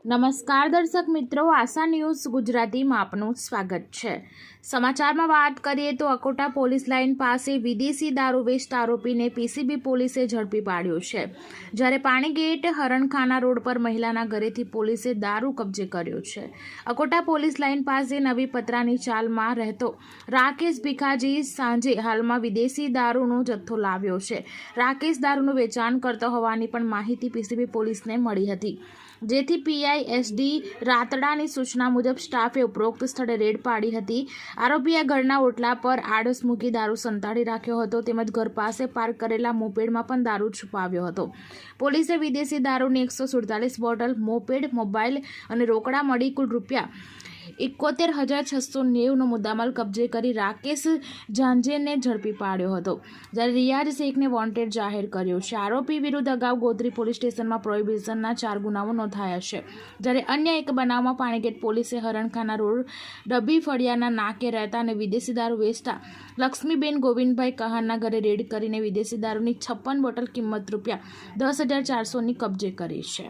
નમસ્કાર દર્શક મિત્રો, આશા ન્યૂઝ ગુજરાતીમાં આપનું સ્વાગત છે। સમાચારમાં વાત કરીએ તો અકોટા પોલીસ લાઇન પાસે વિદેશી દારૂ વેચતા આરોપીને પીસીબી પોલીસે ઝડપી પાડ્યો છે। જ્યારે પાણીગેટ હરણખાના રોડ પર મહિલાના ઘરેથી પોલીસે દારૂ કબજે કર્યો છે। અકોટા પોલીસ લાઇન પાસે નવી પતરાની ચાલમાં રહેતો રાકેશ ભીખાજી સાંજે હાલમાં વિદેશી દારૂનો જથ્થો લાવ્યો છે। રાકેશ દારૂનું વેચાણ કરતો હોવાની પણ માહિતી પીસીબી પોલીસને મળી હતી, જેથી પીઆઈએસડી રાતડાની સૂચના મુજબ સ્ટાફે ઉપરોક્ત સ્થળે રેડ પાડી હતી। આરોપીએ ઘરના ઓટલા પર આડસ મૂકી દારૂ સંતાડી રાખ્યો હતો, તેમજ ઘર પાસે પાર્ક કરેલા મોપેડમાં પણ દારૂ છુપાવ્યો હતો। પોલીસે વિદેશી દારૂની 147 બોટલ, મોપેડ, મોબાઈલ અને રોકડા મળી કુલ ₹71,690નો મુદ્દામાલ કબજે કરી રાકેશ ઝાંઝેને ઝડપી પાડ્યો હતો, જ્યારે રિયાઝ શેખને વોન્ટેડ જાહેર કર્યો છે। આરોપી વિરુદ્ધ અગાઉ ગોત્રી પોલીસ સ્ટેશનમાં પ્રોહિબિશનના 4 ગુનાઓ નોંધાયા છે, જ્યારે અન્ય એક બનાવમાં પાણીગેટ પોલીસે હરણખાના રોડ ડબ્બી ફળિયાના નાકે રહેતા અને વિદેશી દારૂ વેચતા લક્ષ્મીબેન ગોવિંદભાઈ કહારના ઘરે રેડ કરીને વિદેશી દારૂની 56 બોટલ કિંમત ₹10,400ની કબજે કરી છે।